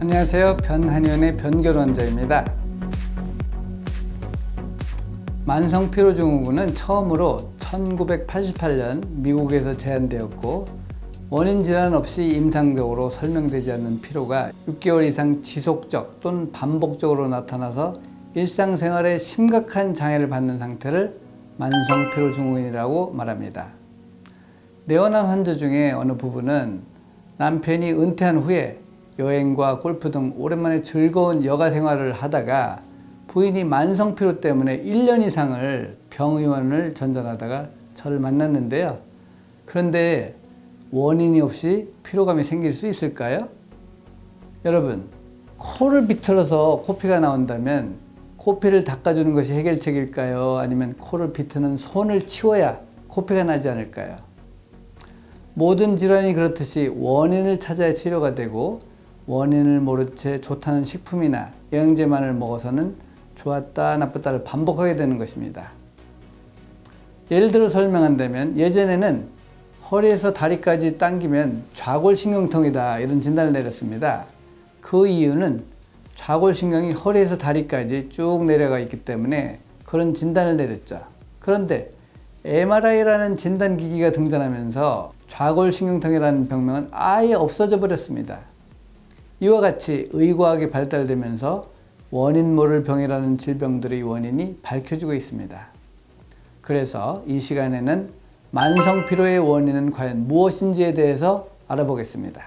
안녕하세요. 변한의원의 변결원자입니다. 만성피로증후군은 처음으로 1988년 미국에서 제안되었고 원인 질환 없이 임상적으로 설명되지 않는 피로가 6개월 이상 지속적 또는 반복적으로 나타나서 일상생활에 심각한 장애를 받는 상태를 만성피로증후군이라고 말합니다. 내원한 환자 중에 어느 부부는 남편이 은퇴한 후에 여행과 골프 등 오랜만에 즐거운 여가 생활을 하다가 부인이 만성피로 때문에 1년 이상을 병의원을 전전하다가 저를 만났는데요. 그런데 원인이 없이 피로감이 생길 수 있을까요? 여러분, 코를 비틀어서 코피가 나온다면 코피를 닦아주는 것이 해결책일까요? 아니면 코를 비트는 손을 치워야 코피가 나지 않을까요? 모든 질환이 그렇듯이 원인을 찾아야 치료가 되고 원인을 모른 채 좋다는 식품이나 영양제만을 먹어서는 좋았다 나쁘다를 반복하게 되는 것입니다. 예를 들어 설명한다면 예전에는 허리에서 다리까지 당기면 좌골신경통이다 이런 진단을 내렸습니다. 그 이유는 좌골신경이 허리에서 다리까지 쭉 내려가 있기 때문에 그런 진단을 내렸죠. 그런데 MRI라는 진단기기가 등장하면서 좌골신경통이라는 병명은 아예 없어져 버렸습니다. 이와 같이 의과학이 발달되면서 원인 모를 병이라는 질병들의 원인이 밝혀지고 있습니다. 그래서 이 시간에는 만성피로의 원인은 과연 무엇인지에 대해서 알아보겠습니다.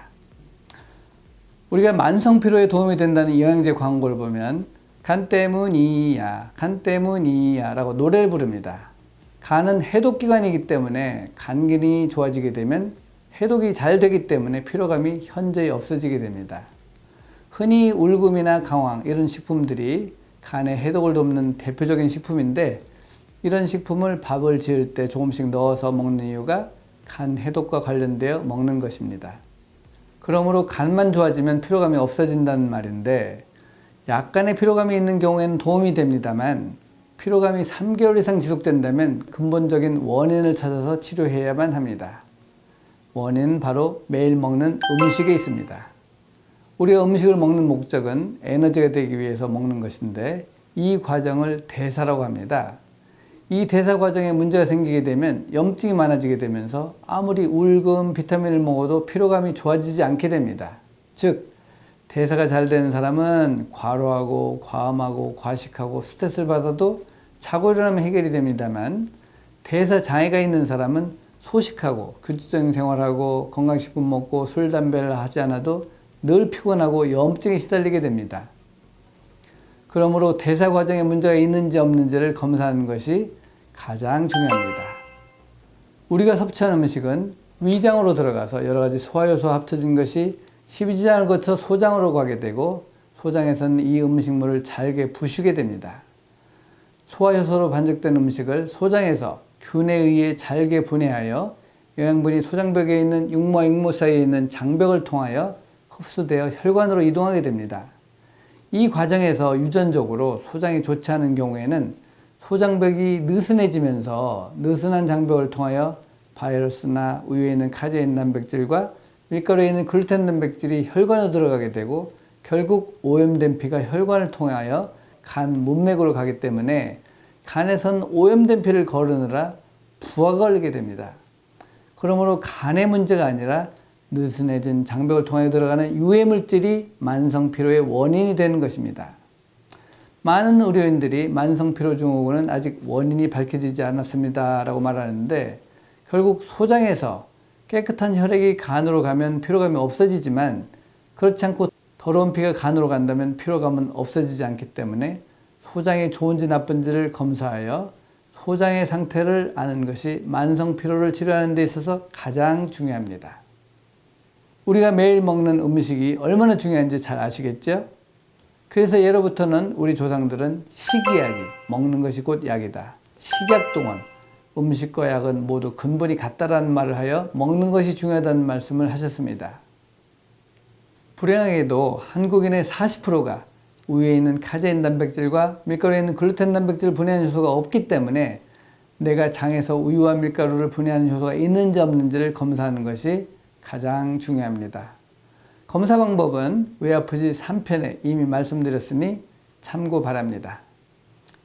우리가 만성피로에 도움이 된다는 영양제 광고를 보면 간 때문이야, 간 때문이야 라고 노래를 부릅니다. 간은 해독기관이기 때문에 간 기능이 좋아지게 되면 해독이 잘 되기 때문에 피로감이 현저히 없어지게 됩니다. 흔히 울금이나 강황 이런 식품들이 간의 해독을 돕는 대표적인 식품인데 이런 식품을 밥을 지을 때 조금씩 넣어서 먹는 이유가 간 해독과 관련되어 먹는 것입니다. 그러므로 간만 좋아지면 피로감이 없어진다는 말인데 약간의 피로감이 있는 경우에는 도움이 됩니다만 피로감이 3개월 이상 지속된다면 근본적인 원인을 찾아서 치료해야만 합니다. 원인은 바로 매일 먹는 음식에 있습니다. 우리가 음식을 먹는 목적은 에너지가 되기 위해서 먹는 것인데 이 과정을 대사라고 합니다. 이 대사 과정에 문제가 생기게 되면 염증이 많아지게 되면서 아무리 울금, 비타민을 먹어도 피로감이 좋아지지 않게 됩니다. 즉, 대사가 잘 되는 사람은 과로하고 과음하고 과식하고 스트레스를 받아도 자고 일어나면 해결이 됩니다만 대사 장애가 있는 사람은 소식하고 규칙적인 생활하고 건강식품 먹고 술, 담배를 하지 않아도 늘 피곤하고 염증에 시달리게 됩니다. 그러므로 대사 과정에 문제가 있는지 없는지를 검사하는 것이 가장 중요합니다. 우리가 섭취하는 음식은 위장으로 들어가서 여러 가지 소화효소가 합쳐진 것이 십이지장을 거쳐 소장으로 가게 되고 소장에서는 이 음식물을 잘게 부수게 됩니다. 소화효소로 반죽된 음식을 소장에서 균에 의해 잘게 분해하여 영양분이 소장벽에 있는 육모와 육모 사이에 있는 장벽을 통하여 흡수되어 혈관으로 이동하게 됩니다. 이 과정에서 유전적으로 소장이 좋지 않은 경우에는 소장벽이 느슨해지면서 느슨한 장벽을 통하여 바이러스나 우유에 있는 카제인 단백질과 밀가루에 있는 글루텐 단백질이 혈관으로 들어가게 되고 결국 오염된 피가 혈관을 통하여 간 문맥으로 가기 때문에 간에선 오염된 피를 거르느라 부하가 걸리게 됩니다. 그러므로 간의 문제가 아니라 느슨해진 장벽을 통해 들어가는 유해물질이 만성피로의 원인이 되는 것입니다. 많은 의료인들이 만성피로증후군은 아직 원인이 밝혀지지 않았습니다 라고 말하는데 결국 소장에서 깨끗한 혈액이 간으로 가면 피로감이 없어지지만 그렇지 않고 더러운 피가 간으로 간다면 피로감은 없어지지 않기 때문에 소장이 좋은지 나쁜지를 검사하여 소장의 상태를 아는 것이 만성피로를 치료하는 데 있어서 가장 중요합니다. 우리가 매일 먹는 음식이 얼마나 중요한지 잘 아시겠죠? 그래서 예로부터는 우리 조상들은 식이약이 먹는 것이 곧 약이다. 식약동원, 음식과 약은 모두 근본이 같다라는 말을 하여 먹는 것이 중요하다는 말씀을 하셨습니다. 불행하게도 한국인의 40%가 우유에 있는 카제인 단백질과 밀가루에 있는 글루텐 단백질을 분해하는 효소가 없기 때문에 내가 장에서 우유와 밀가루를 분해하는 효소가 있는지 없는지를 검사하는 것이 가장 중요합니다. 검사 방법은 왜 아프지 3편에 이미 말씀드렸으니 참고 바랍니다.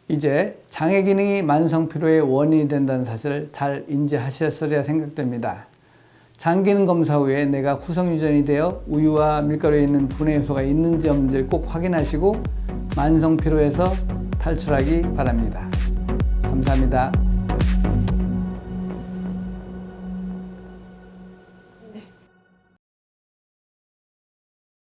이제 장애 기능이 만성 피로의 원인이 된다는 사실을 잘 인지하셨으리라 생각됩니다. 장 기능 검사 후에 내가 후성 유전이 되어 우유와 밀가루에 있는 분해 요소가 있는지 없는지를 꼭 확인하시고 만성 피로에서 탈출하기 바랍니다. 감사합니다.